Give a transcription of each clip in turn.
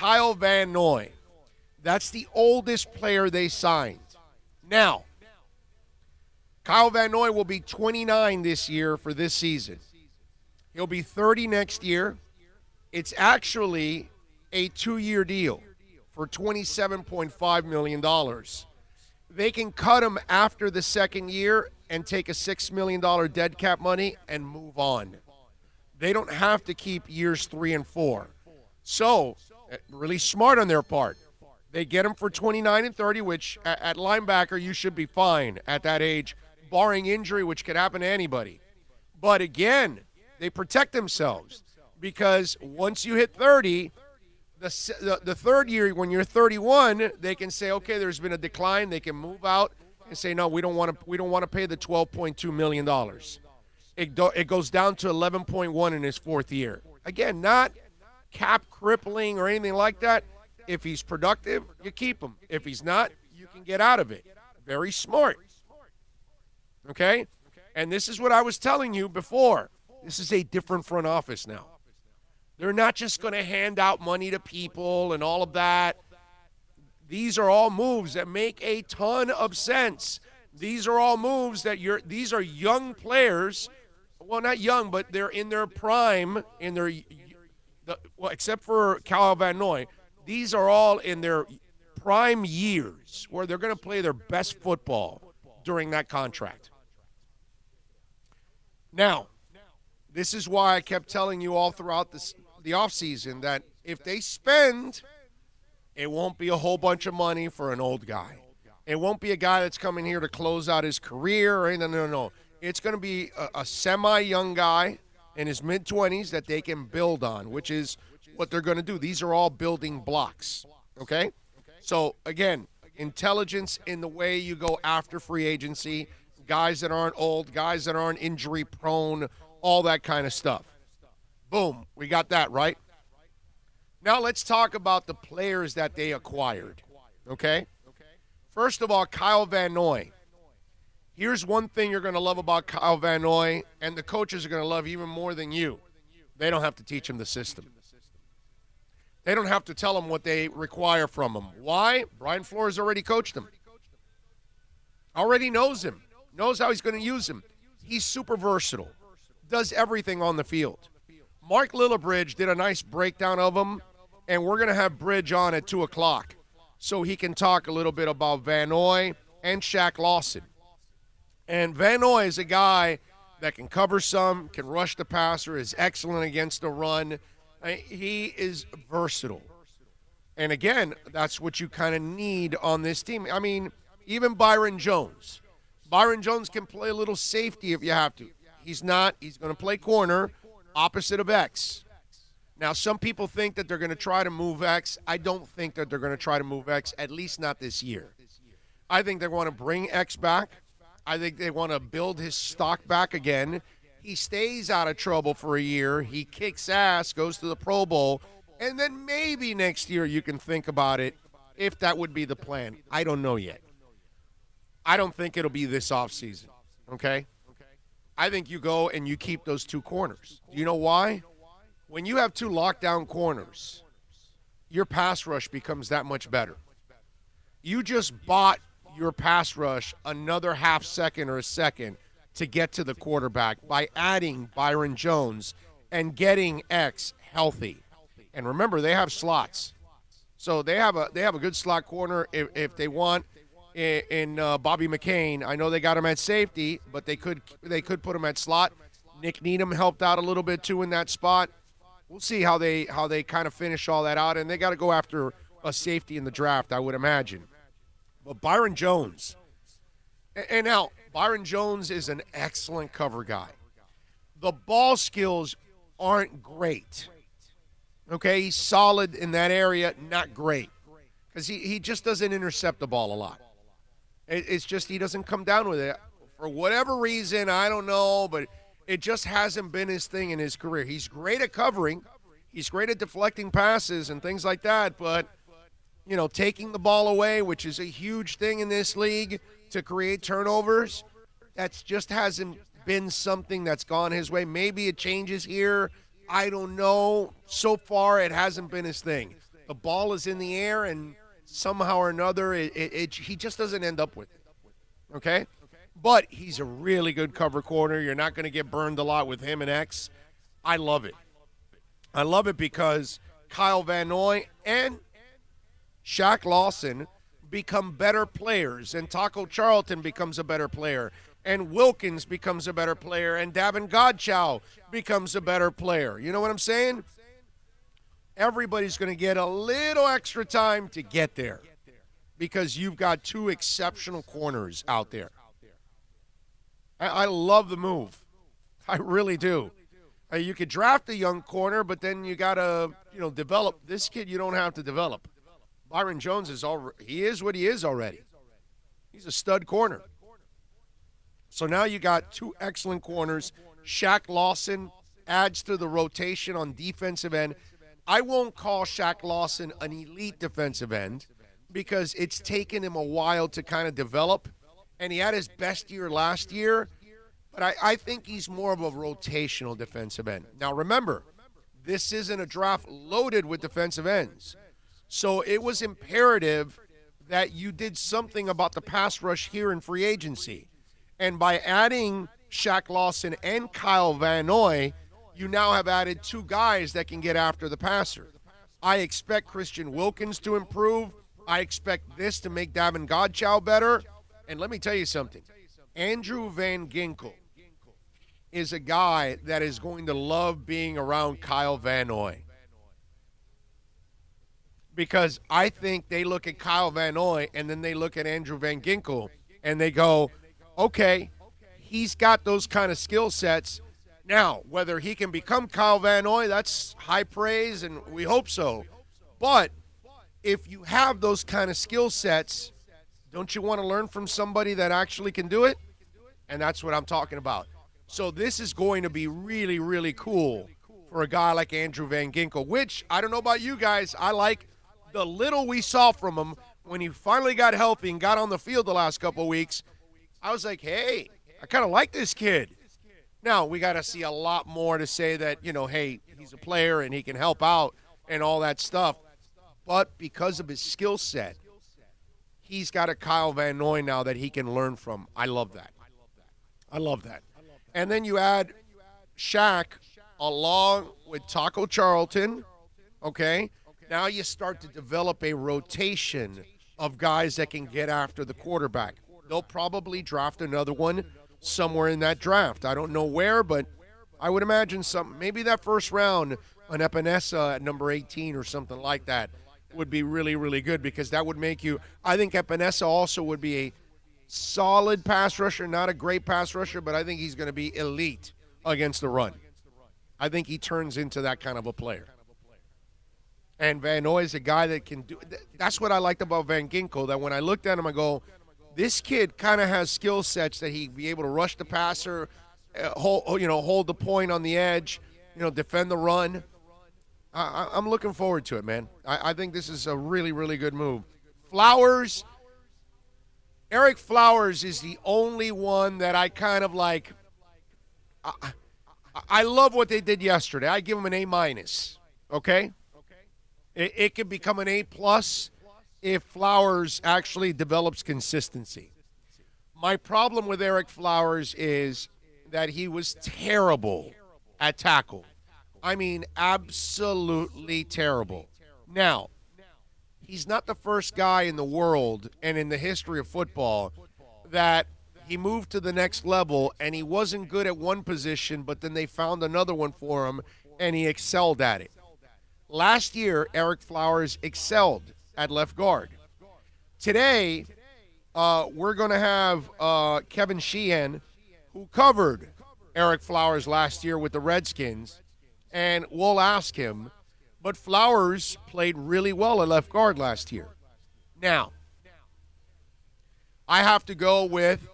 Kyle Van Noy. That's the oldest player they signed. Now, Kyle Van Noy will be 29 this year for this season. He'll be 30 next year. It's actually a 2-year deal for $27.5 million. They can cut him after the second year and take a $6 million dead cap money and move on. They don't have to keep years 3 and 4. So, really smart on their part. They get him for 29 and 30, which at linebacker you should be fine at that age, barring injury, which could happen to anybody. But again, they protect themselves because once you hit 30, the third year, when you're 31, they can say, okay, there's been a decline. They can move out and say, no, we don't want to pay the $12.2 million. It goes down to 11.1 in his fourth year. Again, not cap crippling or anything like that. If he's productive, you keep him. If he's not, you can get out of it. Very smart. Okay? And this is what I was telling you before. This is a different front office now. They're not just going to hand out money to people and all of that. These are all moves that make a ton of sense. These are all moves that these are young players. Well, not young, but they're in their prime, except for Kyle Van Noy. These are all in their prime years where they're going to play their best football during that contract. Now, this is why I kept telling you all throughout the offseason that if they spend, it won't be a whole bunch of money for an old guy. It won't be a guy that's coming here to close out his career or anything. No. It's going to be a semi-young guy in his mid-20s that they can build on, which is what they're going to do. These are all building blocks, okay? So, again, intelligence in the way you go after free agency, guys that aren't old, guys that aren't injury-prone, all that kind of stuff. Boom, we got that, right? Now let's talk about the players that they acquired, okay? First of all, Kyle Van Noy. Here's one thing you're going to love about Kyle Van Noy, and the coaches are going to love even more than you. They don't have to teach him the system. They don't have to tell him what they require from him. Why? Brian Flores already coached him. Already knows him. Knows how he's going to use him. He's super versatile. Does everything on the field. Mark Lillibridge did a nice breakdown of him, and we're going to have Bridge on at 2 o'clock so he can talk a little bit about Van Noy and Shaq Lawson. And Van Noy is a guy that can cover some, can rush the passer, is excellent against the run. He is versatile. And again, that's what you kind of need on this team. I mean, even Byron Jones. Byron Jones can play a little safety if you have to. He's not. He's going to play corner, opposite of X. Now, some people think that they're going to try to move X. I don't think that they're going to try to move X, at least not this year. I think they want to bring X back. I think they want to build his stock back again. He stays out of trouble for a year. He kicks ass, goes to the Pro Bowl, and then maybe next year you can think about it if that would be the plan. I don't know yet. I don't think it'll be this offseason, okay? I think you go and you keep those two corners. Do you know why? When you have two lockdown corners, your pass rush becomes that much better. You just bought your pass rush another half second or a second to get to the quarterback by adding Byron Jones and getting X healthy. And remember, they have slots. So they have a good slot corner if they want in Bobby McCain. I know they got him at safety, but they could put him at slot. Nick Needham helped out a little bit too in that spot. We'll see how they kind of finish all that out, and they got to go after a safety in the draft, I would imagine. But Byron Jones, and now Byron Jones is an excellent cover guy. The ball skills aren't great. Okay, he's solid in that area, not great, because he just doesn't intercept the ball a lot. It's just he doesn't come down with it. For whatever reason, I don't know, but it just hasn't been his thing in his career. He's great at covering. He's great at deflecting passes and things like that, but, you know, taking the ball away, which is a huge thing in this league to create turnovers, that just hasn't been something that's gone his way. Maybe it changes here. I don't know. So far, it hasn't been his thing. the ball is in the air and somehow or another he just doesn't end up with it. Okay? But he's a really good cover corner. You're not going to get burned a lot with him and X. I love it. I love it because Kyle Van Noy and Shaq Lawson become better players, and Taco Charlton becomes a better player, and Wilkins becomes a better player, and Davin Godchow becomes a better player. You know what I'm saying? Everybody's going to get a little extra time to get there because you've got two exceptional corners out there. I love the move. I really do. You could draft a young corner, but then you got to, develop. This kid you don't have to develop. Byron Jones he is what he is already. He's a stud corner. So now you got two excellent corners. Shaq Lawson adds to the rotation on defensive end. I won't call Shaq Lawson an elite defensive end because it's taken him a while to kind of develop, and he had his best year last year, but I think he's more of a rotational defensive end. Now remember, this isn't a draft loaded with defensive ends. So it was imperative that you did something about the pass rush here in free agency. And by adding Shaq Lawson and Kyle Van Noy, you now have added two guys that can get after the passer. I expect Christian Wilkins to improve. I expect this to make Davin Godchow better. And let me tell you something. Andrew Van Ginkel is a guy that is going to love being around Kyle Van Noy. Because I think they look at Kyle Van Noy and then they look at Andrew Van Ginkel and they go, okay, he's got those kind of skill sets. Now, whether he can become Kyle Van Noy, that's high praise, and we hope so. But if you have those kind of skill sets, don't you want to learn from somebody that actually can do it? And that's what I'm talking about. So this is going to be really, really cool for a guy like Andrew Van Ginkel, which, I don't know about you guys, I like the little we saw from him when he finally got healthy and got on the field the last couple of weeks. I was like, hey, I kind of like this kid. Now, we got to see a lot more to say that, hey, he's a player and he can help out and all that stuff. But because of his skill set, he's got a Kyle Van Noy now that he can learn from. I love that. I love that. And then you add Shaq along with Taco Charlton, okay? Now you start to develop a rotation of guys that can get after the quarterback. They'll probably draft another one somewhere in that draft. I don't know where, but I would imagine maybe that first round, an Epinesa at number 18 or something like that would be really, really good because that would make you – I think Epinesa also would be a solid pass rusher, not a great pass rusher, but I think he's going to be elite against the run. I think he turns into that kind of a player. And Van Noy is a guy that can do – that's what I liked about Van Ginkel, that when I looked at him, I go, this kid kind of has skill sets that he'd be able to rush the passer, hold the point on the edge, defend the run. I'm looking forward to it, man. I think this is a really, really good move. Eric Flowers is the only one that I kind of like. I love what they did yesterday. I give him an A-, okay? It could become an A+ if Flowers actually develops consistency. My problem with Eric Flowers is that he was terrible at tackle. I mean, absolutely terrible. Now, he's not the first guy in the world and in the history of football that he moved to the next level and he wasn't good at one position, but then they found another one for him and he excelled at it. Last year, Eric Flowers excelled at left guard. Today, we're going to have Kevin Sheehan, who covered Eric Flowers last year with the Redskins, and we'll ask him. But Flowers played really well at left guard last year. Now, I have to go with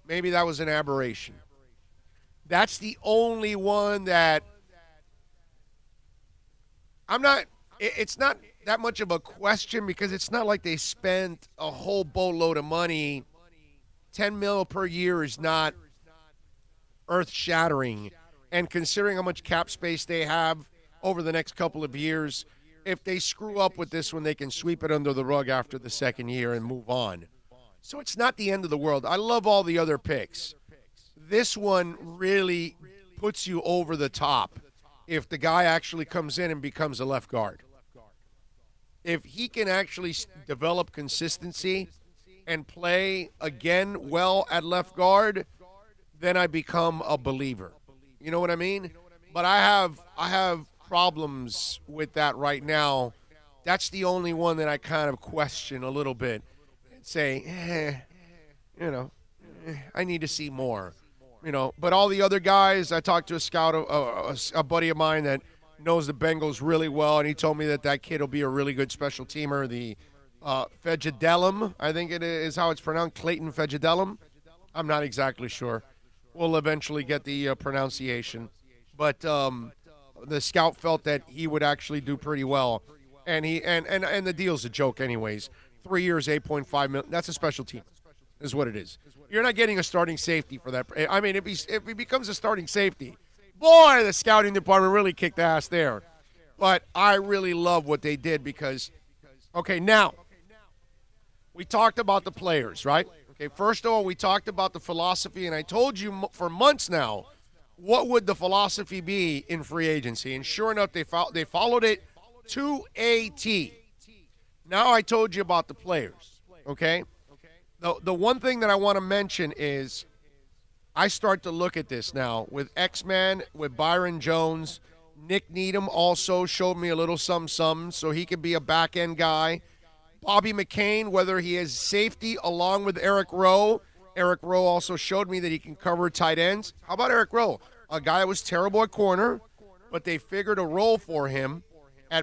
maybe that was an aberration. That's the only one that it's not that much of a question because it's not like they spent a whole boatload of money. $10 million per year is not earth-shattering. And considering how much cap space they have over the next couple of years, if they screw up with this one, they can sweep it under the rug after the second year and move on. So it's not the end of the world. I love all the other picks. This one really puts you over the top if the guy actually comes in and becomes a left guard. If he can actually develop consistency and play again well at left guard, then I become a believer. You know what I mean? But I have problems with that right now. That's the only one that I kind of question a little bit and say, I need to see more. But all the other guys, I talked to a scout, a buddy of mine that knows the Bengals really well, and he told me that kid will be a really good special teamer. The Fegedellum, I think it is how it's pronounced, Clayton Fegedellum. I'm not exactly sure. We'll eventually get the pronunciation. But the scout felt that he would actually do pretty well. And the deal's a joke anyways. 3 years, $8.5 million. That's a special team, is what it is. You're not getting a starting safety for that. I mean, if he becomes a starting safety, boy, the scouting department really kicked ass there. But I really love what they did because, okay, now, we talked about the players, right? Okay, first of all, we talked about the philosophy, and I told you for months now what would the philosophy be in free agency. And sure enough, they followed it to a T. Now I told you about the players, okay? The one thing that I want to mention is I start to look at this now with X-Man, with Byron Jones. Nick Needham also showed me a little some, so he could be a back-end guy. Bobby McCain, whether he is safety along with Eric Rowe. Eric Rowe also showed me that he can cover tight ends. How about Eric Rowe? A guy that was terrible at corner, but they figured a role for him at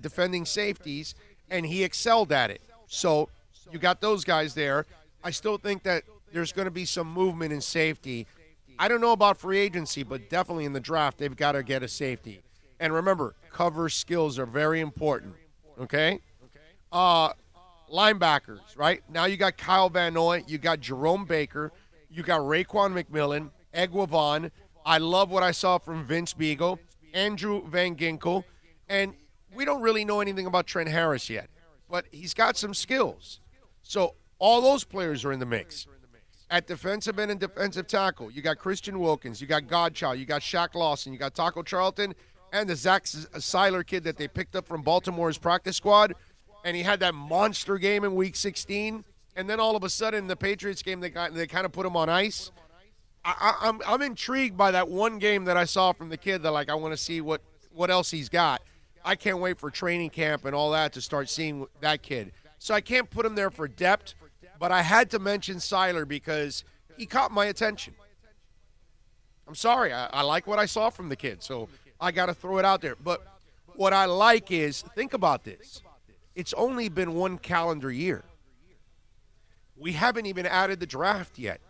defending safeties, and he excelled at it. So you got those guys there. I still think that there's going to be some movement in safety. I don't know about free agency, but definitely in the draft, they've got to get a safety. And remember, cover skills are very important, okay? Linebackers, right? Now you got Kyle Van Noy, you got Jerome Baker, you got Raekwon McMillan, Egwavon. I love what I saw from Vince Beagle, Andrew Van Ginkel, and we don't really know anything about Trent Harris yet, but he's got some skills. So all those players are in the mix. At defensive end and defensive tackle, you got Christian Wilkins, you got Godchild, you got Shaq Lawson, you got Taco Charlton, and the Zach Seiler kid that they picked up from Baltimore's practice squad. And he had that monster game in Week 16, and then all of a sudden in the Patriots game they kind of put him on ice. I'm intrigued by that one game that I saw from the kid that I want to see what else he's got. I can't wait for training camp and all that to start seeing that kid. So I can't put him there for depth, but I had to mention Seiler because he caught my attention. I'm sorry, I like what I saw from the kid, so I got to throw it out there. But what I like is, think about this. It's only been one calendar year. We haven't even added the draft yet.